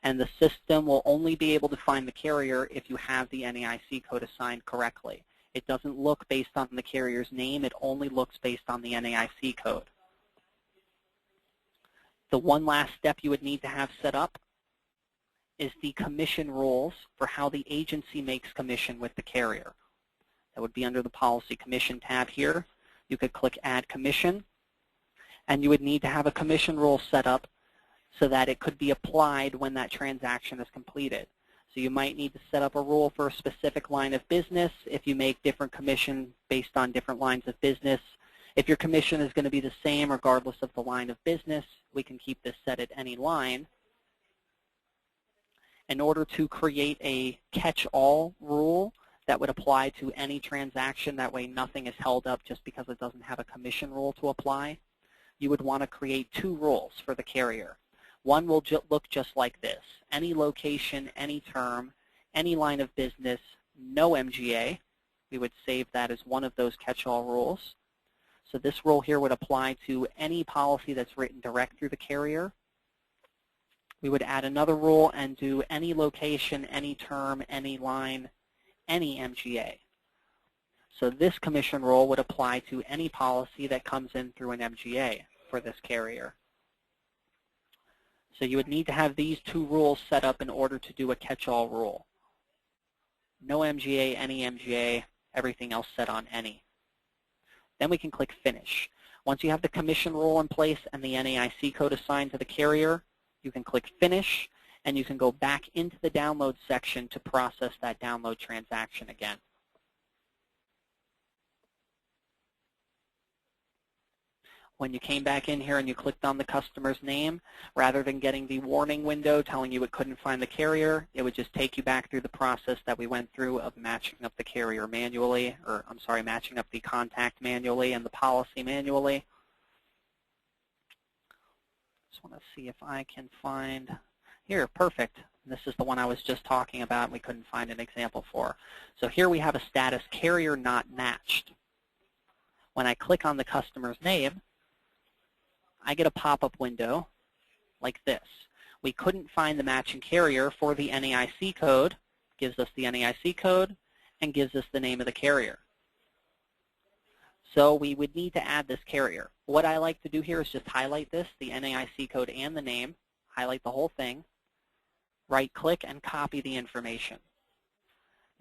and the system will only be able to find the carrier if you have the NAIC code assigned correctly. It doesn't look based on the carrier's name. It only looks based on the NAIC code. The one last step you would need to have set up is the commission rules for how the agency makes commission with the carrier. That would be under the Policy Commission tab here. You could click Add Commission, and you would need to have a commission rule set up so that it could be applied when that transaction is completed. So you might need to set up a rule for a specific line of business if you make different commission based on different lines of business. If your commission is going to be the same regardless of the line of business, we can keep this set at any line. In order to create a catch-all rule that would apply to any transaction, that way nothing is held up just because it doesn't have a commission rule to apply, you would want to create two rules for the carrier. One will look just like this: any location, any term, any line of business, no MGA. We would save that as one of those catch-all rules. So this rule here would apply to any policy that's written direct through the carrier. We would add another rule and do any location, any term, any line, any MGA. So this commission rule would apply to any policy that comes in through an MGA for this carrier. So you would need to have these two rules set up in order to do a catch-all rule. No MGA, any MGA, everything else set on any. Then we can click Finish. Once you have the commission rule in place and the NAIC code assigned to the carrier, you can click Finish, and you can go back into the download section to process that download transaction again. When you came back in here and you clicked on the customer's name, rather than getting the warning window telling you it couldn't find the carrier, it would just take you back through the process that we went through of matching up the carrier manually, or I'm sorry, matching up the contact manually and the policy manually. Just want to see if I can find, here, perfect. This is the one I was just talking about and we couldn't find an example for. So here we have a status, carrier not matched. When I click on the customer's name, I get a pop-up window like this. We couldn't find the matching carrier for the NAIC code, gives us the NAIC code, and gives us the name of the carrier. So we would need to add this carrier. What I like to do here is just highlight this, the NAIC code and the name, highlight the whole thing, right-click, and copy the information.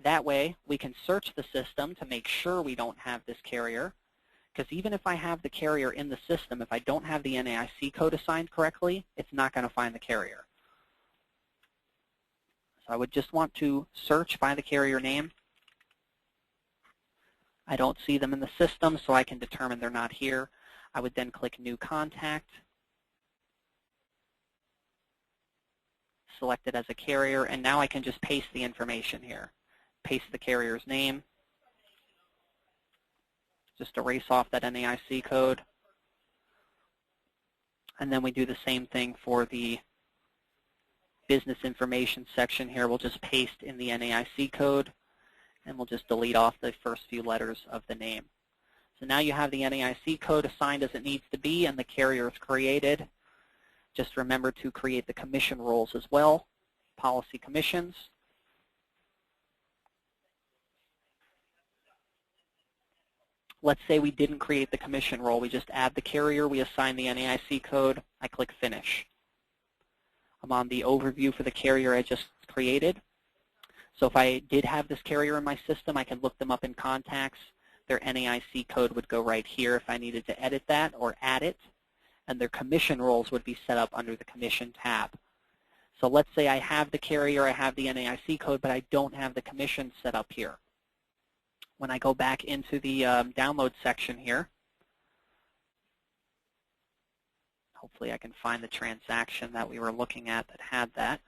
That way, we can search the system to make sure we don't have this carrier, because even if I have the carrier in the system, if I don't have the NAIC code assigned correctly, it's not going to find the carrier. So I would just want to search by the carrier name. I don't see them in the system, so I can determine they're not here. I would then click New Contact, select it as a carrier, and now I can just paste the information here. Paste the carrier's name. Just erase off that NAIC code. And then we do the same thing for the business information section here. We'll just paste in the NAIC code, and we'll just delete off the first few letters of the name. So now you have the NAIC code assigned as it needs to be, and the carrier is created. Just remember to create the commission rules as well, policy commissions. Let's say we didn't create the commission rule. We just add the carrier, we assign the NAIC code, I click Finish. I'm on the overview for the carrier I just created. So if I did have this carrier in my system, I could look them up in contacts. Their NAIC code would go right here if I needed to edit that or add it, and their commission rules would be set up under the commission tab. So let's say I have the carrier, I have the NAIC code, but I don't have the commission set up here. When I go back into the download section here, hopefully I can find the transaction that we were looking at that had that.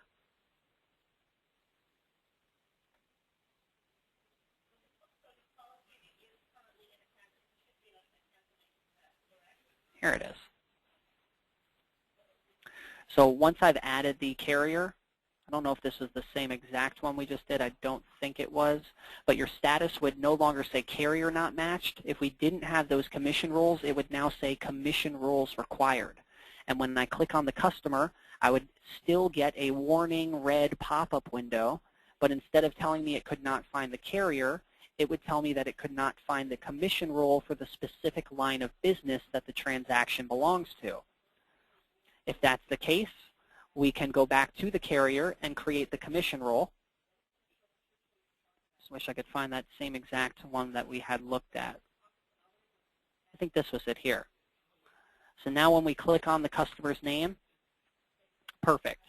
Here it is. So once I've added the carrier, I don't know if this is the same exact one we just did. I don't think it was. But your status would no longer say carrier not matched. If we didn't have those commission rules, it would now say commission rules required. And when I click on the customer, I would still get a warning red pop-up window. But instead of telling me it could not find the carrier, it would tell me that it could not find the commission rule for the specific line of business that the transaction belongs to. If that's the case, we can go back to the carrier and create the commission rule. Just wish I could find that same exact one that we had looked at. I think this was it here. So now when we click on the customer's name, perfect.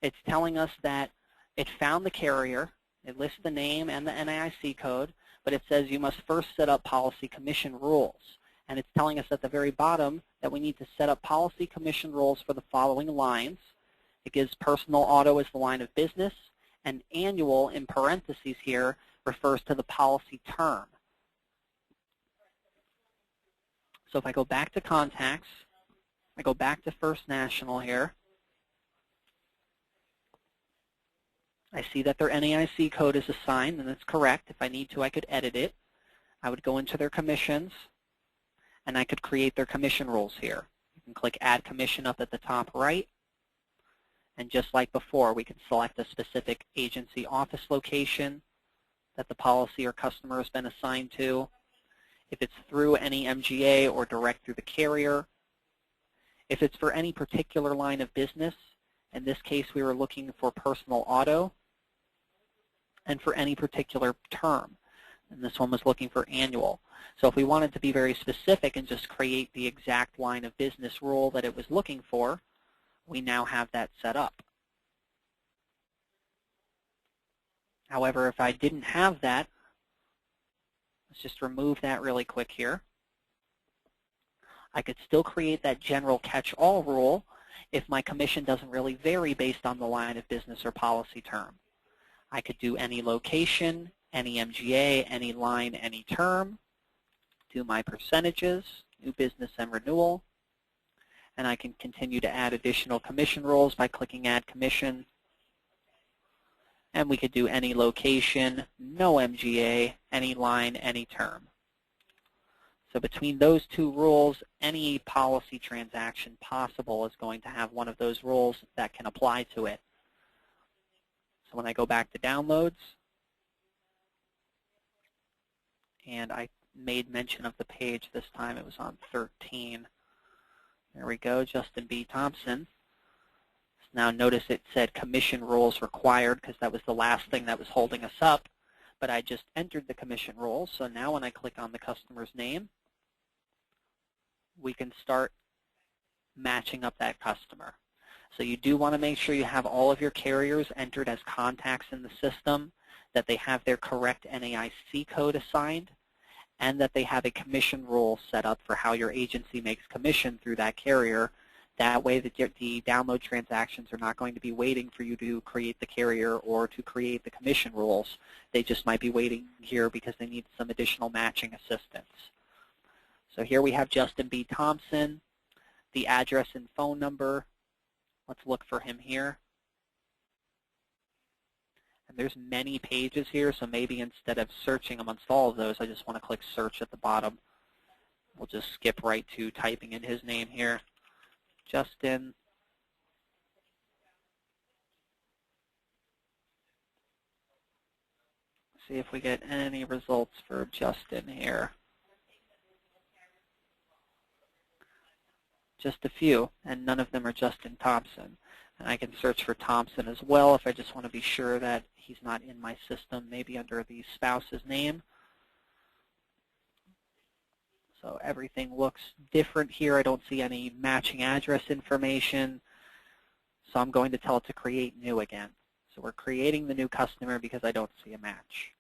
It's telling us that it found the carrier. It lists the name and the NAIC code, but it says you must first set up policy commission rules. And it's telling us at the very bottom that we need to set up policy commission rules for the following lines. It gives personal auto as the line of business, and annual in parentheses here refers to the policy term. So if I go back to contacts, I go back to First National here, I see that their NAIC code is assigned, and that's correct. If I need to, I could edit it. I would go into their commissions, and I could create their commission rules here. You can click Add Commission up at the top right. And just like before, we can select a specific agency office location that the policy or customer has been assigned to. If it's through any MGA or direct through the carrier. If it's for any particular line of business, in this case we were looking for personal auto, and for any particular term. And this one was looking for annual. So if we wanted to be very specific and just create the exact line of business rule that it was looking for, we now have that set up. However, if I didn't have that, let's just remove that really quick here. I could still create that general catch-all rule if my commission doesn't really vary based on the line of business or policy term. I could do any location, any MGA, any line, any term, do my percentages, new business and renewal, and I can continue to add additional commission rules by clicking Add Commission. And we could do any location, no MGA, any line, any term. So between those two rules, any policy transaction possible is going to have one of those rules that can apply to it. So when I go back to downloads, and I made mention of the page this time, it was on 13. There we go, Justin B. Thompson. Now notice it said commission rules required because that was the last thing that was holding us up, but I just entered the commission rules. So now when I click on the customer's name, we can start matching up that customer. So you do want to make sure you have all of your carriers entered as contacts in the system, that they have their correct NAIC code assigned, and that they have a commission rule set up for how your agency makes commission through that carrier. That way the download transactions are not going to be waiting for you to create the carrier or to create the commission rules. They just might be waiting here because they need some additional matching assistance. So here we have Justin B. Thompson, the address and phone number. Let's look for him here. And there's many pages here, so maybe instead of searching amongst all of those, I just want to click Search at the bottom. We'll just skip right to typing in his name here. Justin. See if we get any results for Justin here. just a few, and none of them are Justin Thompson. And I can search for Thompson as well if I just want to be sure that he's not in my system, maybe under the spouse's name. So everything looks different here. I don't see any matching address information. So I'm going to tell it to create new again. So we're creating the new customer because I don't see a match.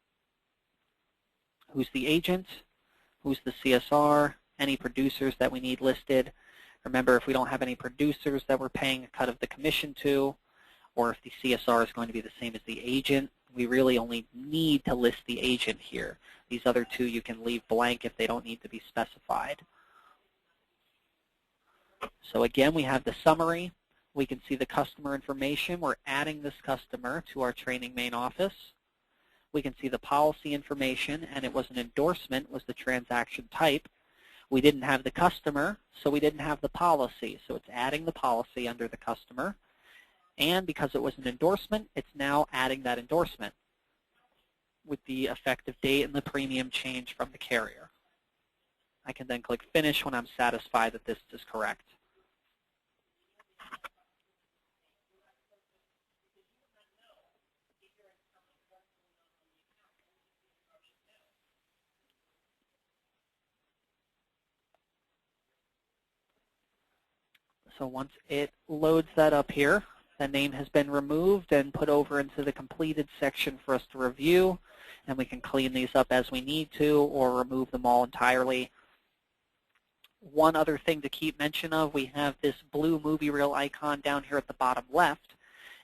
Who's the agent? Who's the CSR? Any producers that we need listed? Remember, if we don't have any producers that we're paying a cut of the commission to, or if the CSR is going to be the same as the agent, we really only need to list the agent here. These other two you can leave blank if they don't need to be specified. So again, we have the summary. We can see the customer information. We're adding this customer to our training main office. We can see the policy information, and it was an endorsement, was the transaction type. We didn't have the customer, so we didn't have the policy. So it's adding the policy under the customer. And because it was an endorsement, it's now adding that endorsement with the effective date and the premium change from the carrier. I can then click Finish when I'm satisfied that this is correct. So once it loads that up here, the name has been removed and put over into the completed section for us to review, and we can clean these up as we need to or remove them all entirely. One other thing to keep mention of, we have this blue movie reel icon down here at the bottom left.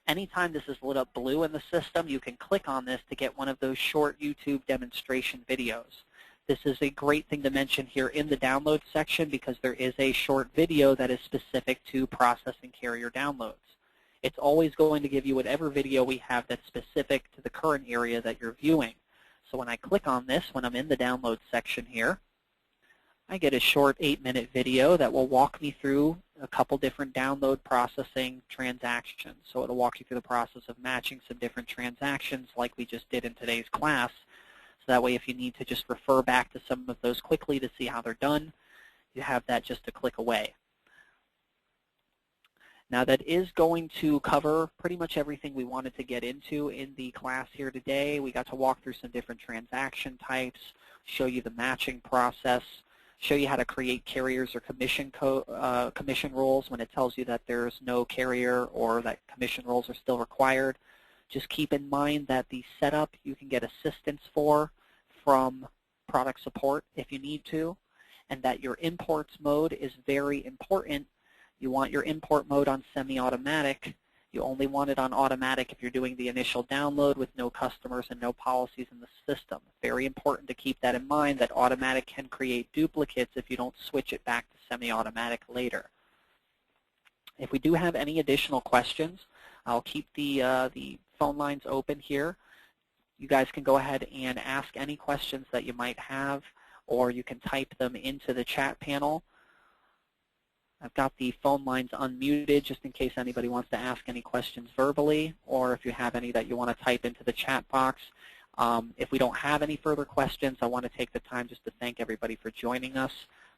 Anytime this is lit up blue in the system, you can click on this to get one of those short YouTube demonstration videos. This is a great thing to mention here in the download section because there is a short video that is specific to processing carrier downloads. It's always going to give you whatever video we have that's specific to the current area that you're viewing. So when I click on this, when I'm in the download section here, I get a short 8-minute video that will walk me through a couple different download processing transactions. So it'll walk you through the process of matching some different transactions like we just did in today's class. So that way if you need to just refer back to some of those quickly to see how they're done, you have that just a click away. Now that is going to cover pretty much everything we wanted to get into in the class here today. We got to walk through some different transaction types, show you the matching process, show you how to create carriers or commission rules when it tells you that there's no carrier or that commission rules are still required. Just keep in mind that the setup you can get assistance for from product support if you need to, and that your imports mode is very important. You want your import mode on semi-automatic. You only want it on automatic if you're doing the initial download with no customers and no policies in the system. Very important to keep that in mind, that automatic can create duplicates if you don't switch it back to semi-automatic later. If we do have any additional questions, I'll keep the phone lines open here. You guys can go ahead and ask any questions that you might have, or you can type them into the chat panel. I've got the phone lines unmuted just in case anybody wants to ask any questions verbally, or if you have any that you want to type into the chat box. If we don't have any further questions, I want to take the time just to thank everybody for joining us.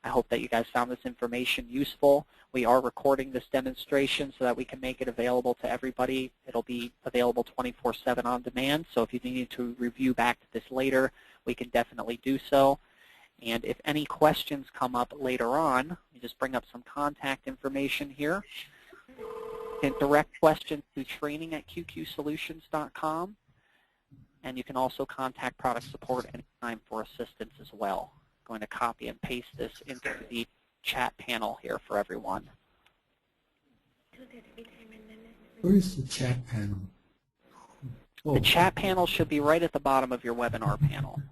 I hope that you guys found this information useful. We are recording this demonstration so that we can make it available to everybody. It'll be available 24/7 on demand, so if you need to review back to this later, we can definitely do so. And if any questions come up later on, let me just bring up some contact information here. You can direct questions to training@QQSolutions.com, and you can also contact product support anytime for assistance as well. I'm going to copy and paste this into the chat panel here for everyone. Where is the chat panel? The chat panel should be right at the bottom of your webinar panel.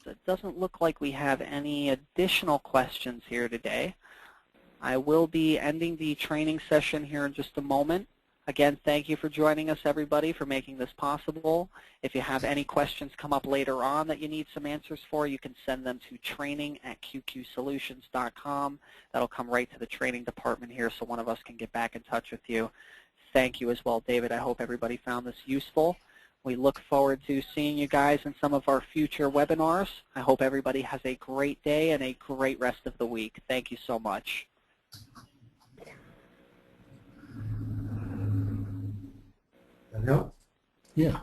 So it doesn't look like we have any additional questions here today. I will be ending the training session here in just a moment. Again, thank you for joining us, everybody, for making this possible. If you have any questions come up later on that you need some answers for, you can send them to training@QQSolutions.com. That'll come right to the training department here so one of us can get back in touch with you. Thank you as well, David. I hope everybody found this useful. We look forward to seeing you guys in some of our future webinars. I hope everybody has a great day and a great rest of the week. Thank you so much. That help? Yeah.